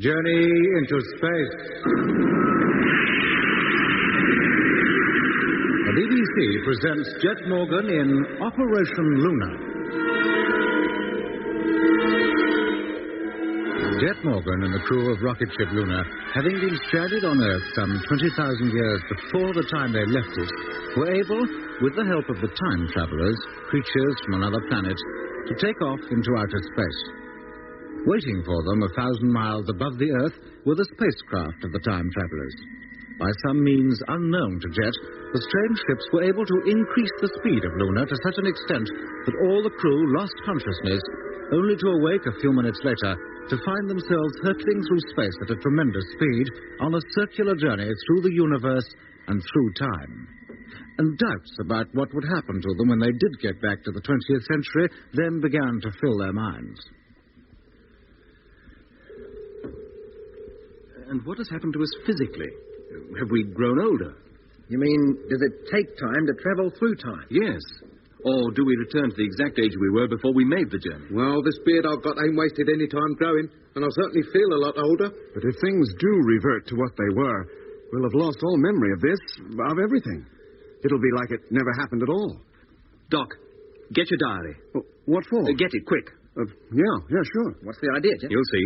Journey into space. The BBC presents Jet Morgan in Operation Luna. Jet Morgan and the crew of rocket ship Luna, having been stranded on Earth some 20,000 years before the time they left it, were able, with the help of the time travelers, creatures from another planet, to take off into outer space. Waiting for them 1,000 miles above the Earth were the spacecraft of the time travelers. By some means unknown to Jet, the strange ships were able to increase the speed of Luna to such an extent that all the crew lost consciousness, only to awake a few minutes later to find themselves hurtling through space at a tremendous speed on a circular journey through the universe and through time. And doubts about what would happen to them when they did get back to the 20th century then began to fill their minds. And what has happened to us physically? Have we grown older? You mean, does it take time to travel through time? Yes. Or do we return to the exact age we were before we made the journey? Well, this beard I've got ain't wasted any time growing, and I certainly feel a lot older. But if things do revert to what they were, we'll have lost all memory of this, of everything. It'll be like it never happened at all. Doc, get your diary. What for? Get it, quick. Yeah, sure. What's the idea, Jeff? You'll see.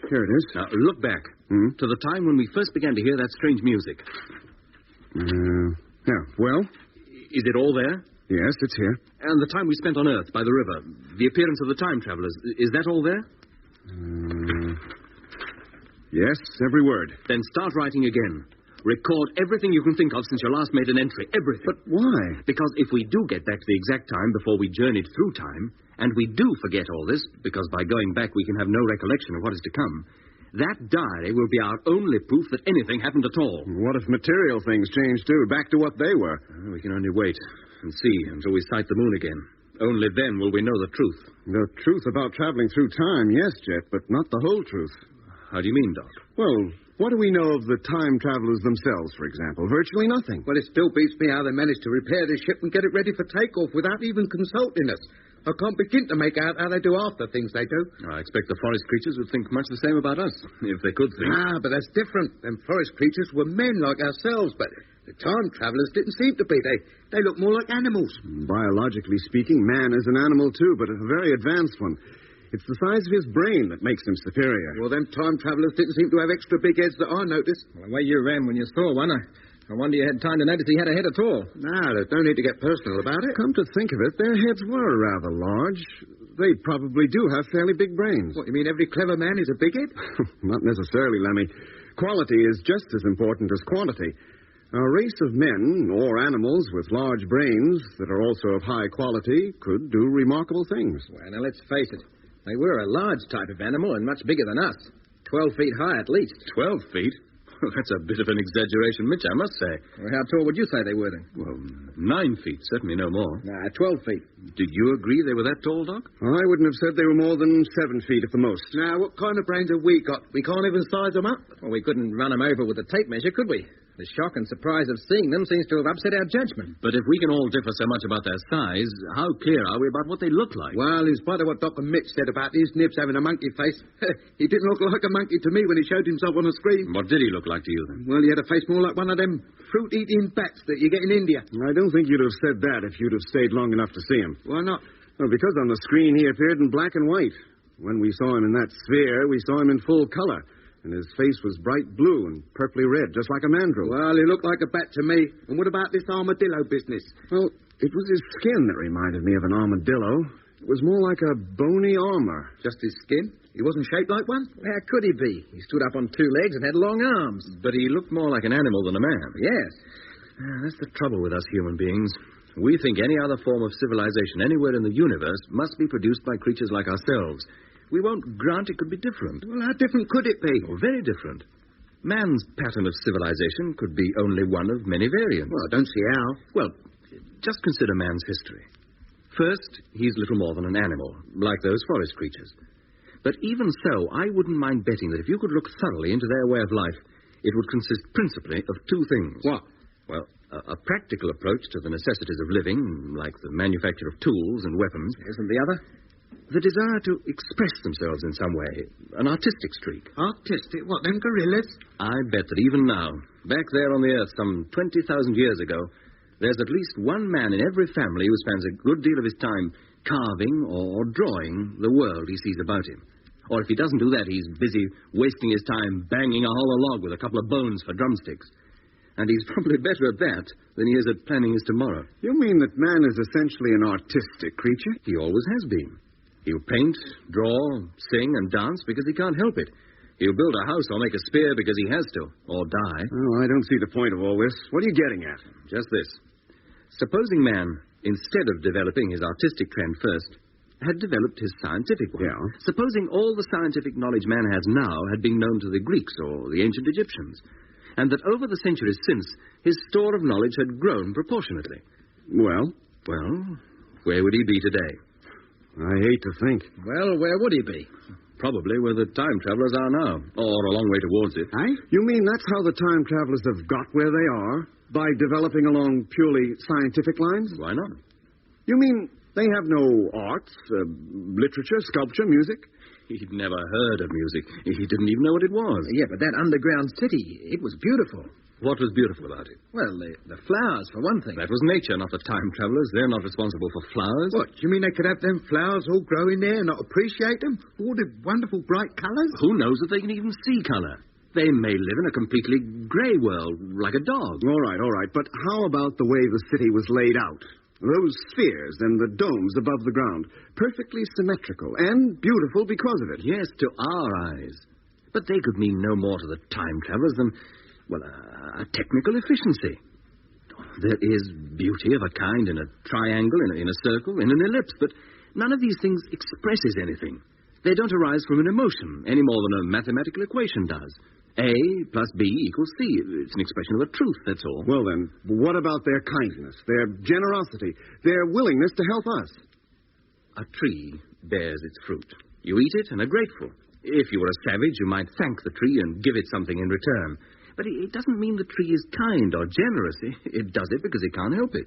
Here it is. Now, look back to the time when we first began to hear that strange music. Yeah, well? Is it all there? Yes, it's here. And the time we spent on Earth by the river, the appearance of the time travelers, is that all there? Yes, every word. Then start writing again. Record everything you can think of since you last made an entry. Everything. But why? Because if we do get back to the exact time before we journeyed through time, and we do forget all this, because by going back we can have no recollection of what is to come, that diary will be our only proof that anything happened at all. What if material things change, too, back to what they were? We can only wait and see until we sight the moon again. Only then will we know the truth. The truth about traveling through time, yes, Jet, but not the whole truth. How do you mean, Doc? Well, what do we know of the time travelers themselves, for example? Virtually nothing. Well, it still beats me how they managed to repair this ship and get it ready for takeoff without even consulting us. I can't begin to make out how they do half the things they do. I expect the forest creatures would think much the same about us, if they could think. But that's different. Them forest creatures were men like ourselves, but the time travelers didn't seem to be. They look more like animals. Biologically speaking, man is an animal, too, but a very advanced one. It's the size of his brain that makes him superior. Well, them time travelers didn't seem to have extra big heads that I noticed. Well, the way you ran when you saw one, I wonder you had time to notice he had a head at all. There's no need to get personal about it. Come to think of it, their heads were rather large. They probably do have fairly big brains. What, you mean every clever man is a big head? Not necessarily, Lemmy. Quality is just as important as quantity. A race of men, or animals with large brains that are also of high quality, could do remarkable things. Well, now, let's face it. They were a large type of animal and much bigger than us. 12 feet high, at least. 12 feet? Well, that's a bit of an exaggeration, Mitch, I must say. Well, how tall would you say they were, then? Well, 9 feet, certainly no more. 12 feet. Did you agree they were that tall, Doc? I wouldn't have said they were more than 7 feet at the most. Now, what kind of brains have we got? We can't even size them up. Well, we couldn't run them over with a tape measure, could we? The shock and surprise of seeing them seems to have upset our judgment. But if we can all differ so much about their size, how clear are we about what they look like? Well, in spite of what Dr. Mitch said about his nibs having a monkey face, he didn't look like a monkey to me when he showed himself on the screen. What did he look like to you, then? Well, he had a face more like one of them fruit-eating bats that you get in India. I don't think you'd have said that if you'd have stayed long enough to see him. Why not? Well, because on the screen he appeared in black and white. When we saw him in that sphere, we saw him in full color. And his face was bright blue and purply red, just like a mandrill. Well, he looked like a bat to me. And what about this armadillo business? Well, it was his skin that reminded me of an armadillo. It was more like a bony armor. Just his skin? He wasn't shaped like one? Well, how could he be? He stood up on 2 legs and had long arms. But he looked more like an animal than a man. Yes. That's the trouble with us human beings. We think any other form of civilization anywhere in the universe must be produced by creatures like ourselves. We won't grant it could be different. Well, how different could it be? Oh, very different. Man's pattern of civilization could be only one of many variants. Well, I don't see how. Well, just consider man's history. First, he's little more than an animal, like those forest creatures. But even so, I wouldn't mind betting that if you could look thoroughly into their way of life, it would consist principally of 2 things. What? Well, a practical approach to the necessities of living, like the manufacture of tools and weapons. Isn't the other? The desire to express themselves in some way. An artistic streak. Artistic? What, them gorillas? I bet that even now, back there on the Earth some 20,000 years ago, there's at least one man in every family who spends a good deal of his time carving or drawing the world he sees about him. Or if he doesn't do that, he's busy wasting his time banging a hollow log with a couple of bones for drumsticks. And he's probably better at that than he is at planning his tomorrow. You mean that man is essentially an artistic creature? He always has been. He'll paint, draw, sing, and dance because he can't help it. He'll build a house or make a spear because he has to, or die. Oh, I don't see the point of all this. What are you getting at? Just this. Supposing man, instead of developing his artistic trend first, had developed his scientific one. Yeah. Supposing all the scientific knowledge man has now had been known to the Greeks or the ancient Egyptians, and that over the centuries since, his store of knowledge had grown proportionately. Well? Well, where would he be today? I hate to think. Well, where would he be? Probably where the time travelers are now, or a long way towards it. Eh? You mean that's how the time travelers have got where they are? By developing along purely scientific lines? Why not? You mean they have no arts, literature, sculpture, music? He'd never heard of music. He didn't even know what it was. Yeah, but that underground city, it was beautiful. What was beautiful about it? Well, the flowers, for one thing. That was nature, not the time travelers. They're not responsible for flowers. What, you mean they could have them flowers all growing there and not appreciate them? All the wonderful bright colours? Who knows if they can even see colour? They may live in a completely grey world, like a dog. All right. But how about the way the city was laid out? Those spheres and the domes above the ground. Perfectly symmetrical and beautiful because of it. Yes, to our eyes. But they could mean no more to the time travelers than, well, a technical efficiency. There is beauty of a kind in a triangle, in a circle, in an ellipse, but none of these things expresses anything. They don't arise from an emotion any more than a mathematical equation does. A plus B equals C. It's an expression of a truth, that's all. Well, then, what about their kindness, their generosity, their willingness to help us? A tree bears its fruit. You eat it and are grateful. If you were a savage, you might thank the tree and give it something in return. But it doesn't mean the tree is kind or generous. It does it because it can't help it.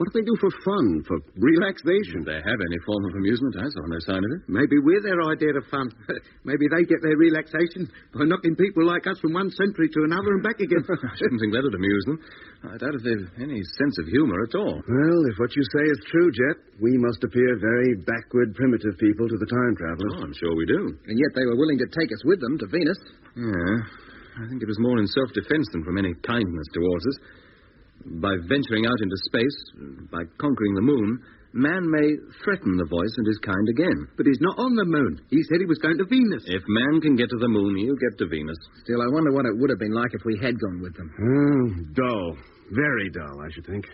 What do they do for fun, for relaxation? If they have any form of amusement, I saw no sign of it. Maybe we're their idea of fun. Maybe they get their relaxation by knocking people like us from one century to another and back again. I shouldn't think that would amuse them. I doubt if they've any sense of humour at all. Well, if what you say is true, Jet, we must appear very backward, primitive people to the time travelers. Oh, I'm sure we do. And yet they were willing to take us with them to Venus. Yeah, I think it was more in self-defense than from any kindness towards us. By venturing out into space, by conquering the moon, man may threaten the voice and his kind again. But he's not on the moon. He said he was going to Venus. If man can get to the moon, he'll get to Venus. Still, I wonder what it would have been like if we had gone with them. Dull. Very dull, I should think.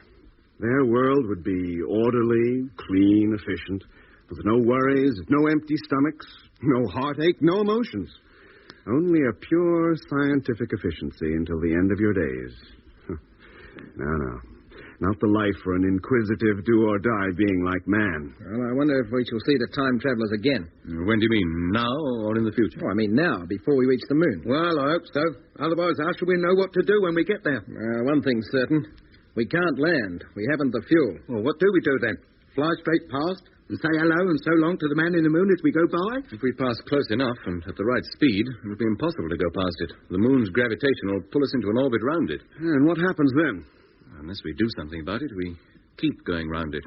Their world would be orderly, clean, efficient, with no worries, no empty stomachs, no heartache, no emotions. Only a pure scientific efficiency until the end of your days. No. Not the life for an inquisitive do-or-die being like man. Well, I wonder if we shall see the time travelers again. When do you mean, now or in the future? Oh, I mean now, before we reach the moon. Well, I hope so. Otherwise, how shall we know what to do when we get there? One thing's certain. We can't land. We haven't the fuel. Well, what do we do then? Fly straight past and say hello and so long to the man in the moon as we go by? If we pass close enough and at the right speed, it would be impossible to go past it. The moon's gravitation will pull us into an orbit round it. And what happens then? Unless we do something about it, we keep going round it.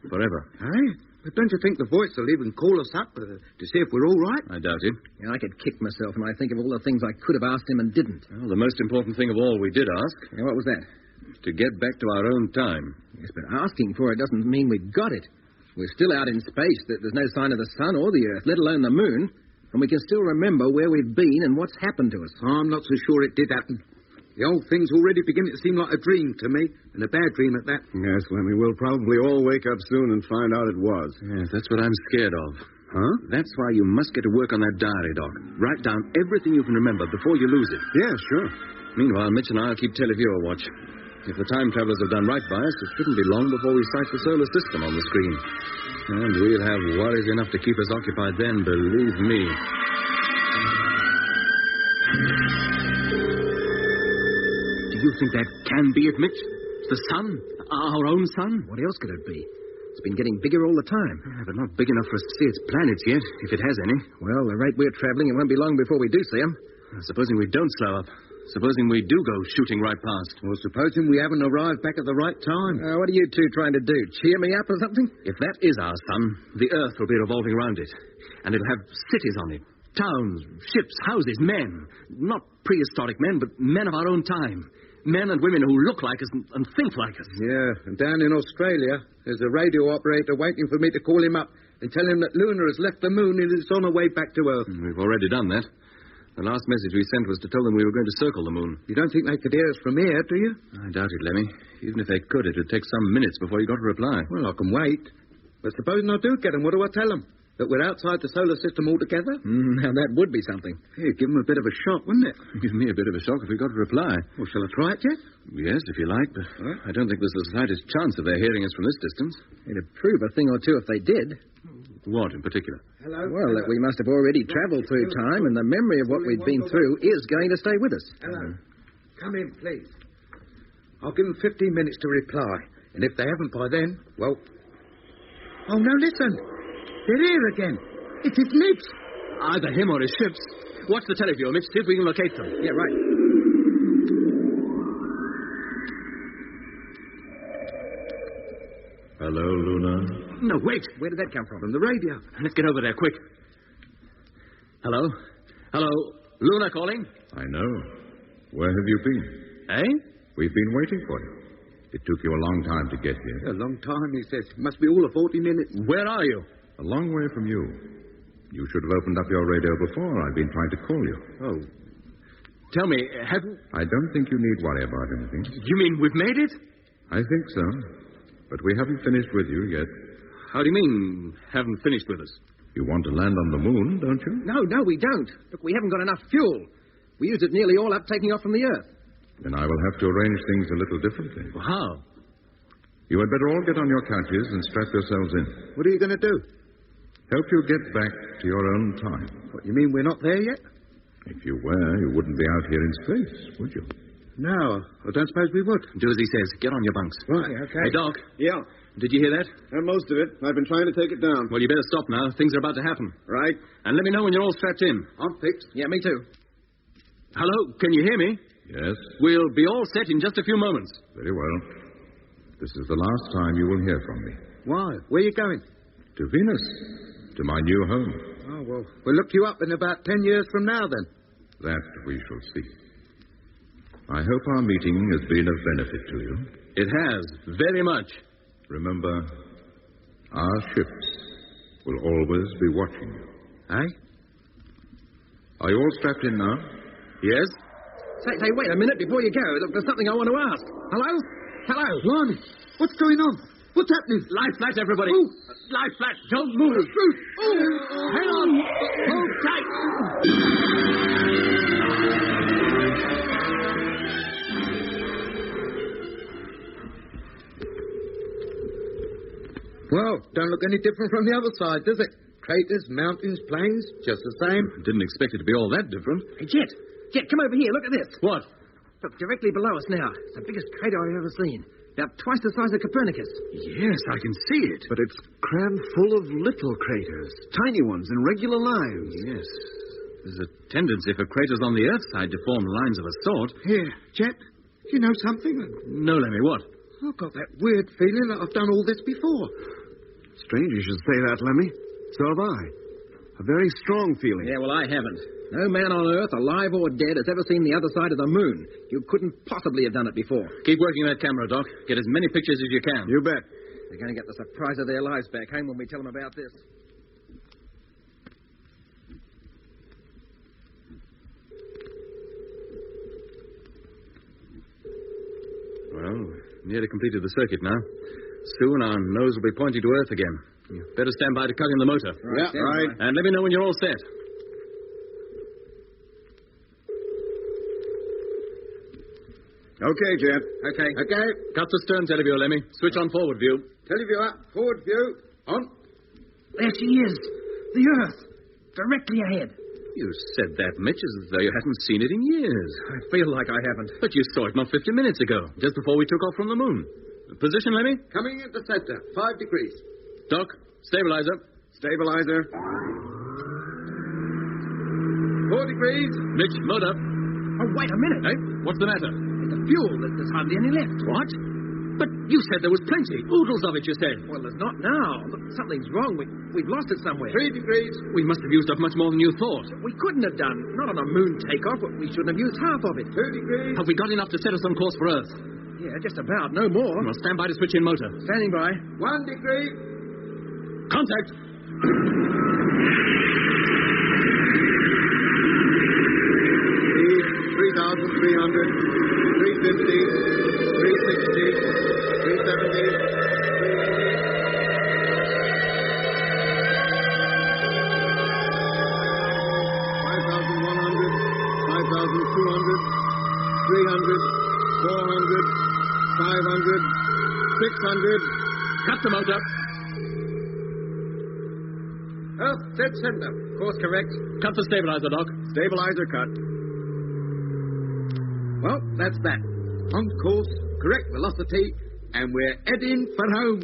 Forever. Eh? But don't you think the voice will even call us up to see if we're all right? I doubt it. Yeah, I could kick myself when I think of all the things I could have asked him and didn't. Well, the most important thing of all we did ask... Yeah, what was that? To get back to our own time. Yes, but asking for it doesn't mean we've got it. We're still out in space. There's no sign of the sun or the Earth, let alone the moon. And we can still remember where we've been and what's happened to us. I'm not so sure it did happen. The old thing's already beginning to seem like a dream to me, and a bad dream at that. Yes, Lemmy, we'll probably all wake up soon and find out it was. Yes, that's what I'm scared of. Huh? That's why you must get to work on that diary, Doc. Write down everything you can remember before you lose it. Yeah, sure. Meanwhile, Mitch and I'll keep Televiewer watch. If the time travelers have done right by us, it shouldn't be long before we sight the solar system on the screen. And we'll have worries enough to keep us occupied then, believe me. Do you think that can be it, Mitch? The sun? Our own sun? What else could it be? It's been getting bigger all the time. Yeah, but not big enough for us to see its planets yet, if it has any. Well, the rate we're traveling, it won't be long before we do see them. Supposing we don't slow up. Supposing we do go shooting right past. Or supposing we haven't arrived back at the right time. What are you two trying to do? Cheer me up or something? If that is our sun, the Earth will be revolving around it. And it'll have cities on it. Towns, ships, houses, men. Not prehistoric men, but men of our own time. Men and women who look like us and think like us. Yeah, and down in Australia, there's a radio operator waiting for me to call him up and tell him that Luna has left the moon and is on her way back to Earth. We've already done that. The last message we sent was to tell them we were going to circle the moon. You don't think they could hear us from here, do you? I doubt it, Lemmy. Even if they could, it would take some minutes before you got a reply. Well, I can wait. But supposing I do get them, what do I tell them? That we're outside the solar system altogether? Now, that would be something. Yeah, give them a bit of a shock, wouldn't it? Give me a bit of a shock if we got a reply. Well, shall I try it, Jeff? Yes, if you like, but I don't think there's the slightest chance of their hearing us from this distance. It'd prove a thing or two if they did. What in particular? Hello? Well, that we must have already travelled through time, and the memory of what we've been through is going to stay with us. Hello. Come in, please. I'll give them 15 minutes to reply. And if they haven't by then, well... Oh, no, listen. They're here again. It's his lips. Either him or his ships. Watch the teleview, Mitch. See if we can locate them. Yeah, right. Hello, Luna. No, wait. Where did that come from? From the radio. Let's get over there, quick. Hello? Hello? Luna calling? I know. Where have you been? Eh? We've been waiting for you. It took you a long time to get here. A long time, he says. Must be all of 40 minutes. Where are you? A long way from you. You should have opened up your radio before. I've been trying to call you. Oh. Tell me, have... I don't think you need worry about anything. You mean we've made it? I think so. But we haven't finished with you yet. How do you mean, haven't finished with us? You want to land on the moon, don't you? No, we don't. Look, we haven't got enough fuel. We used it nearly all up taking off from the Earth. Then I will have to arrange things a little differently. Well, how? You had better all get on your couches and strap yourselves in. What are you going to do? Help you get back to your own time. What, you mean we're not there yet? If you were, you wouldn't be out here in space, would you? No, I don't suppose we would. Do as he says. Get on your bunks. Right, okay. Hey, Doc. Yeah, Did you hear that? most of it. I've been trying to take it down. Well, you better stop now. Things are about to happen. Right. And let me know when you're all strapped in. I'm fixed. Yeah, me too. Hello? Can you hear me? Yes? We'll be all set in just a few moments. Very well. This is the last time you will hear from me. Why? Where are you going? To Venus. To my new home. Oh, well, we'll look you up in about 10 years from now, then. That we shall see. I hope our meeting has been of benefit to you. It has. Very much. Remember, our ships will always be watching you. Eh? Are you all strapped in now? Yes? Say, wait a minute before you go. Look, there's something I want to ask. Hello? Hello? Blimey, what's going on? What's happening? Lie flat, everybody. Oh. Lie flat. Don't move. Hang on. Hold tight. Well, don't look any different from the other side, does it? Craters, mountains, plains, just the same. Didn't expect it to be all that different. Hey, Jet, come over here. Look at this. What? Look, directly below us now. It's the biggest crater I've ever seen. About twice the size of Copernicus. Yes, I can see it. But it's crammed full of little craters, tiny ones in regular lines. Yes. There's a tendency for craters on the Earth side to form lines of a sort. Here, Jet, you know something? No, Lemmy, what? I've got that weird feeling that I've done all this before. Strange you should say that, Lemmy. So have I. A very strong feeling. Yeah, well, I haven't. No man on Earth, alive or dead, has ever seen the other side of the moon. You couldn't possibly have done it before. Keep working that camera, Doc. Get as many pictures as you can. You bet. They're going to get the surprise of their lives back home when we tell them about this. Well, nearly completed the circuit now. Soon our nose will be pointing to Earth again. You better stand by to cut in the motor. Yeah, right. And let me know when you're all set. Okay, Jet. Okay. Cut the stern teleview, Lemmy. Switch on forward view. Teleview up, forward view, on. There she is. The Earth. Directly ahead. You said that, Mitch, as though you hadn't seen it in years. I feel like I haven't. But you saw it not 50 minutes ago, just before we took off from the moon. Position, Lemmy? Coming into center. 5 degrees. Doc, stabilizer. Stabilizer. 4 degrees. Mitch, load up. Oh, wait a minute. Hey, what's the matter? The fuel, there's hardly any left. What? But you said there was plenty. Oodles of it, you said. Well, there's not now. Look, something's wrong. We've lost it somewhere. 3 degrees. We must have used up much more than you thought. We couldn't have done. Not on a moon takeoff. We shouldn't have used half of it. 2 degrees. Have we got enough to set us on course for Earth? Yeah, just about. No more. Well, stand by to switch in motor. Standing by. 1 degree. Contact. 3,300, 350, 360, 370. 600. Cut the motor. Earth, dead center. Course correct. Cut the stabilizer, Doc. Stabilizer cut. Well, that's that. On course, correct velocity, and we're heading for home.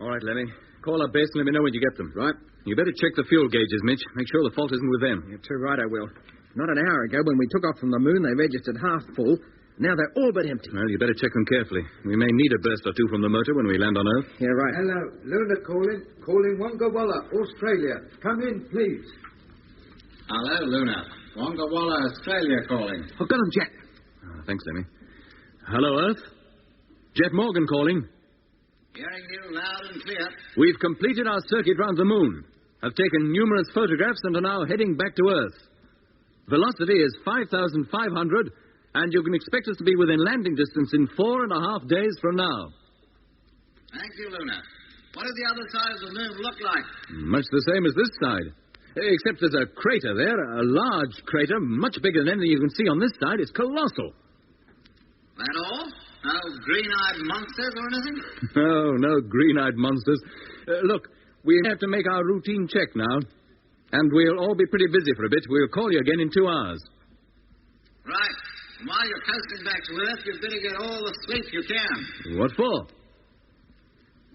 All right, Lemmy. Call up base and let me know when you get them. Right. You better check the fuel gauges, Mitch. Make sure the fault isn't with them. You're too right, I will. Not an hour ago, when we took off from the moon, they registered half full. Now they're all but empty. Well, you better check them carefully. We may need a burst or two from the motor when we land on Earth. Yeah, right. Hello. Luna calling. Calling Wonga Walla, Australia. Come in, please. Hello, Luna. Wonga Walla, Australia calling. Oh, got him, Jet. Thanks, Lemmy. Hello, Earth. Jet Morgan calling. Hearing you loud and clear. We've completed our circuit round the moon, have taken numerous photographs, and are now heading back to Earth. Velocity is 5,500, and you can expect us to be within landing distance in 4.5 days from now. Thank you, Luna. What does the other side of the moon look like? Much the same as this side. Except there's a crater there, a large crater, much bigger than anything you can see on this side. It's colossal. That all? No green-eyed monsters or anything? No green-eyed monsters. Look, we have to make our routine check now. And we'll all be pretty busy for a bit. We'll call you again in 2 hours. Right. And while you're coasting back to Earth, you'd better get all the sleep you can. What for?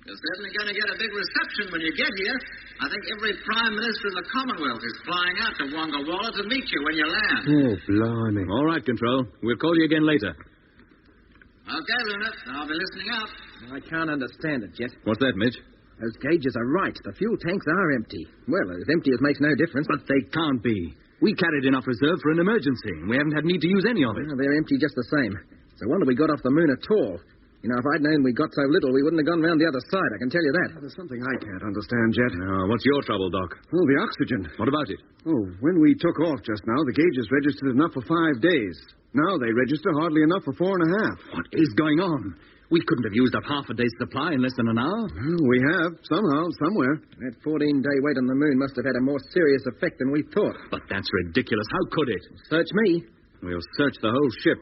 You're certainly going to get a big reception when you get here. I think every Prime Minister in the Commonwealth is flying out to Wonga Walla to meet you when you land. Oh, blimey. All right, Control. We'll call you again later. Okay, Luna. I'll be listening out. I can't understand it, Jet. What's that, Mitch? Those gauges are right. The fuel tanks are empty. Well, as empty as makes no difference. But they can't be. We carried enough reserve for an emergency, and we haven't had need to use any of it. Well, they're empty just the same. It's a wonder we got off the moon at all. You know, if I'd known we got so little, we wouldn't have gone round the other side, I can tell you that. There's something I can't understand, Jet. What's your trouble, Doc? Oh, the oxygen. What about it? Oh, when we took off just now, the gauges registered enough for 5 days. Now they register hardly enough for 4.5. What is going on? We couldn't have used up half a day's supply in less than an hour. Well, we have, somehow, somewhere. That 14-day wait on the moon must have had a more serious effect than we thought. But that's ridiculous. How could it? Search me. We'll search the whole ship.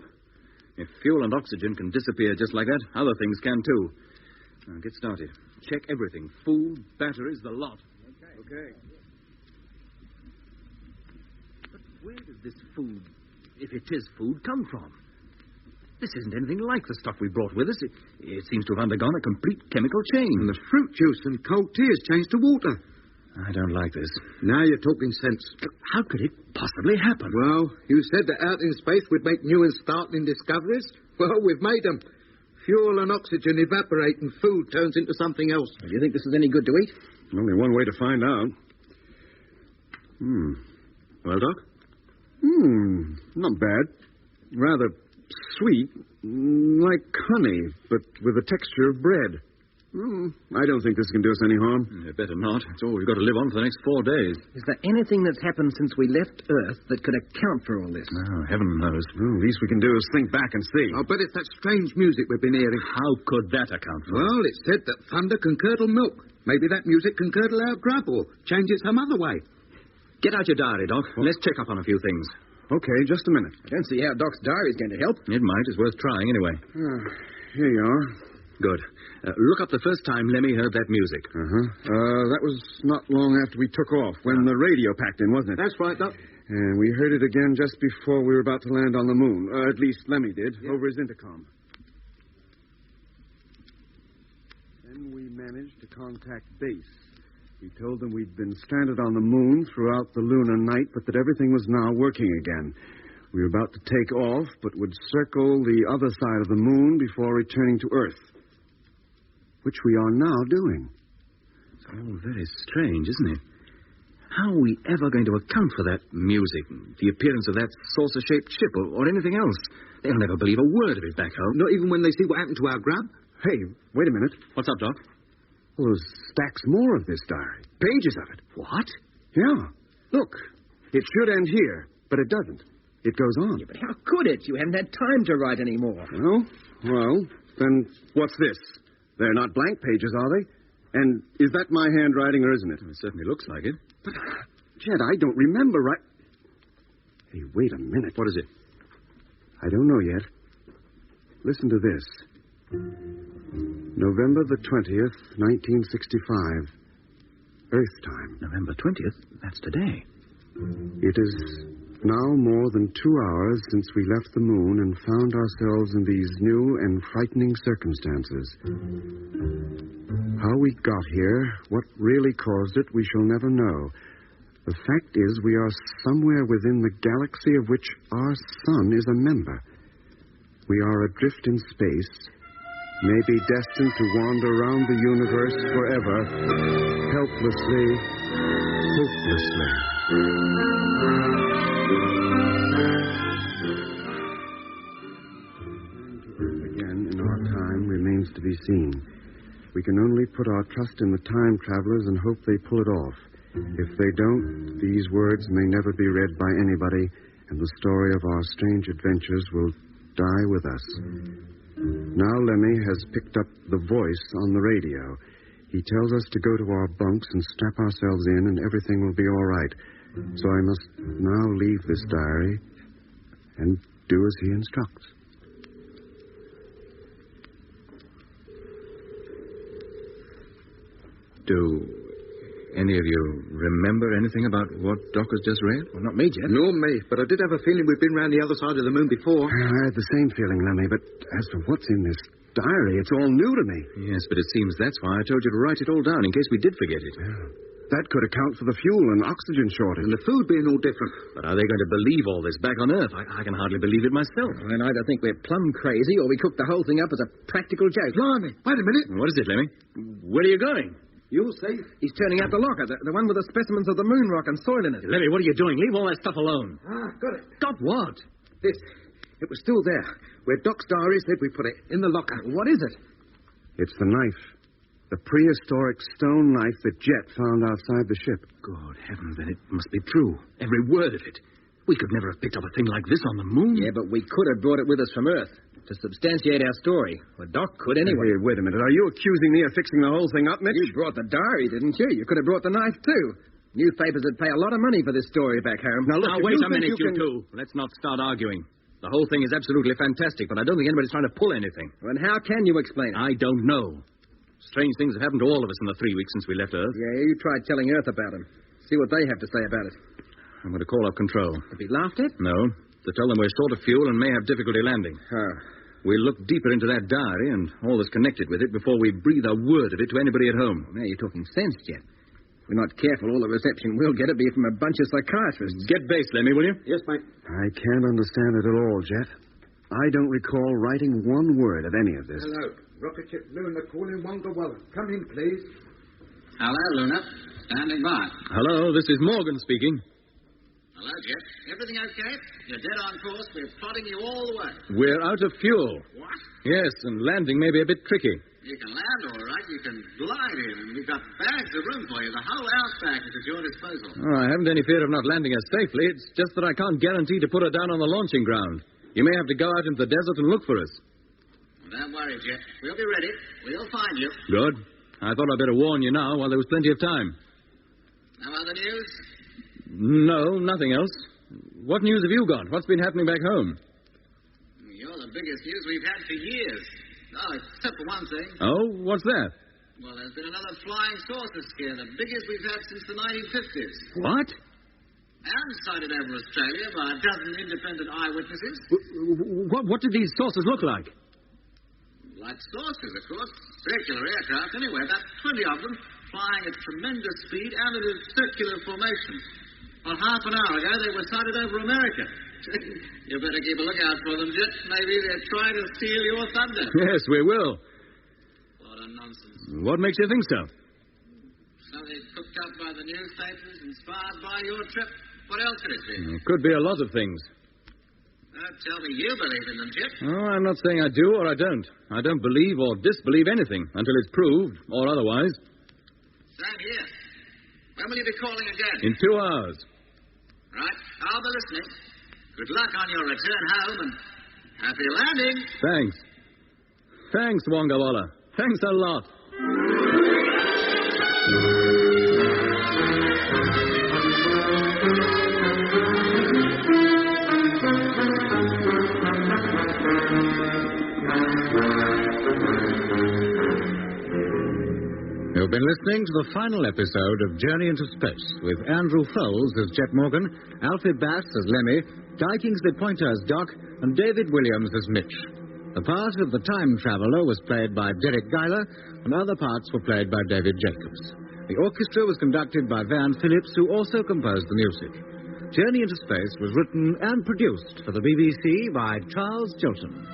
If fuel and oxygen can disappear just like that, other things can too. Now, get started. Check everything. Food, batteries, the lot. Okay. But where does this food, if it is food, come from? This isn't anything like the stuff we brought with us. It seems to have undergone a complete chemical change. And the fruit juice and cold tea has changed to water. I don't like this. Now you're talking sense. How could it possibly happen? Well, you said that out in space we'd make new and startling discoveries. Well, we've made them. Fuel and oxygen evaporate and food turns into something else. Do you think this is any good to eat? Only one way to find out. Well, Doc? Not bad. Rather sweet, like honey, but with the texture of bread. I don't think this can do us any harm. Better not. It's all we've got to live on for the next 4 days. Is there anything that's happened since we left Earth that could account for all this? Oh, heaven knows. Well, the least we can do is think back and see. I'll bet it's that strange music we've been hearing. How could that account for it? Well, it said that thunder can curdle milk. Maybe that music can curdle our grub or change it some other way. Get out your diary, Doc. Let's check up on a few things. Okay, just a minute. I don't see how Doc's diary is going to help. It might. It's worth trying anyway. Here you are. Good. Look up the first time Lemmy heard that music. That was not long after we took off, when the radio packed in, wasn't it? That's right, Doc. And we heard it again just before we were about to land on the moon. At least Lemmy did, over his intercom. Then we managed to contact base. We told them we'd been stranded on the moon throughout the lunar night, but that everything was now working again. We were about to take off, but would circle the other side of the moon before returning to Earth. Which we are now doing. It's all very strange, isn't it? How are we ever going to account for that music, the appearance of that saucer-shaped ship, or anything else? They'll never believe a word of it back home. Not even when they see what happened to our grub? Hey, wait a minute. What's up, Doc? Well, there's stacks more of this diary. Pages of it. What? Yeah. Look, it should end here, but it doesn't. It goes on. Yeah, but how could it? You haven't had time to write any more. Well, then what's this? They're not blank pages, are they? And is that my handwriting or isn't it? It certainly looks like it. But, Jed, I don't remember right... Hey, wait a minute. What is it? I don't know yet. Listen to this. November the 20th, 1965. Earth time. November 20th? That's today. It is now more than 2 hours since we left the moon and found ourselves in these new and frightening circumstances. How we got here, what really caused it, we shall never know. The fact is, we are somewhere within the galaxy of which our sun is a member. We are adrift in space, maybe destined to wander around the universe forever, helplessly, hopelessly. Returning to Earth again in our time remains to be seen. We can only put our trust in the time travelers and hope they pull it off. If they don't, these words may never be read by anybody, and the story of our strange adventures will die with us. Now Lemmy has picked up the voice on the radio. He tells us to go to our bunks and strap ourselves in, and everything will be all right. So I must now leave this diary and do as he instructs. Do any of you remember anything about what Doc has just read? Well, not me, Jeff. Nor me, but I did have a feeling we'd been round the other side of the moon before. I had the same feeling, Lemmy, but as for what's in this diary, it's all new to me. Yes, but it seems that's why I told you to write it all down in case we did forget it. Yeah. That could account for the fuel and oxygen shortage. And the food being all different. But are they going to believe all this back on Earth? I can hardly believe it myself. Well, then either think we're plumb crazy or we cooked the whole thing up as a practical joke. Blimey, wait a minute. What is it, Lemmy? Where are you going? You'll see. He's turning out the locker, the one with the specimens of the moon rock and soil in it. Lemmy, what are you doing? Leave all that stuff alone. Got it. Got what? This. It was still there, where Doc's diary said we put it, in the locker. What is it? It's the knife. The prehistoric stone knife that Jet found outside the ship. Good heavens, then it must be true. Every word of it. We could never have picked up a thing like this on the moon. Yeah, but we could have brought it with us from Earth to substantiate our story. Well, Doc could anyway. Hey, wait a minute. Are you accusing me of fixing the whole thing up, Mitch? You brought the diary, didn't you? You could have brought the knife, too. Newspapers would pay a lot of money for this story back home. Now, look, wait a minute, you two. Let's not start arguing. The whole thing is absolutely fantastic, but I don't think anybody's trying to pull anything. Well, and how can you explain it? I don't know. Strange things have happened to all of us in the 3 weeks since we left Earth. Yeah, you tried telling Earth about them. See what they have to say about it. I'm going to call up control. To be laughed at? No, to tell them we're short of fuel and may have difficulty landing. Oh. We'll look deeper into that diary and all that's connected with it before we breathe a word of it to anybody at home. Well, now you're talking sense, Jet. If we're not careful, all the reception we'll get will be from a bunch of psychiatrists. Get base, Lemmy, will you? Yes, mate. I can't understand it at all, Jet. I don't recall writing one word of any of this. Hello. Rocket ship Luna calling Wonga Walla. Come in, please. Hello, Luna. Standing by. Hello, this is Morgan speaking. Hello, Jet. Everything okay? You're dead on course. We're plodding you all the way. We're out of fuel. What? Yes, and landing may be a bit tricky. You can land all right. You can glide in. And we've got bags of room for you. The whole outback is at your disposal. Oh, I haven't any fear of not landing her safely. It's just that I can't guarantee to put her down on the launching ground. You may have to go out into the desert and look for us. Don't worry, Jet. We'll be ready. We'll find you. Good. I thought I'd better warn you now while there was plenty of time. No other news? No, nothing else. What news have you got? What's been happening back home? You're the biggest news we've had for years. Oh, except for one thing. Oh, what's that? Well, there's been another flying saucer scare, the biggest we've had since the 1950s. What? And sighted over Australia by a dozen independent eyewitnesses. What did these saucers look like? Like saucers, of course. Circular aircraft, anyway. About 20 of them, flying at tremendous speed and in a circular formation. Well, half an hour ago, they were sighted over America. You better keep a lookout for them, Jet. Maybe they're trying to steal your thunder. Yes, we will. What a nonsense. What makes you think so? Something cooked up by the newspapers, inspired by your trip. What else could it be? It could be a lot of things. Tell me you believe in them, Jet. Oh, I'm not saying I do or I don't. I don't believe or disbelieve anything until it's proved, or otherwise. Same here. When will you be calling again? In 2 hours. Right. I'll be listening. Good luck on your return home and happy landing. Thanks. Thanks, Wongawalla. Thanks a lot. You've been listening to the final episode of Journey into Space with Andrew Foles as Jet Morgan, Alfie Bass as Lemmy, Guy Kingsley Pointer as Doc, and David Williams as Mitch. The part of the time traveller was played by Derek Guyler, and other parts were played by David Jacobs. The orchestra was conducted by Van Phillips, who also composed the music. Journey into Space was written and produced for the BBC by Charles Chilton.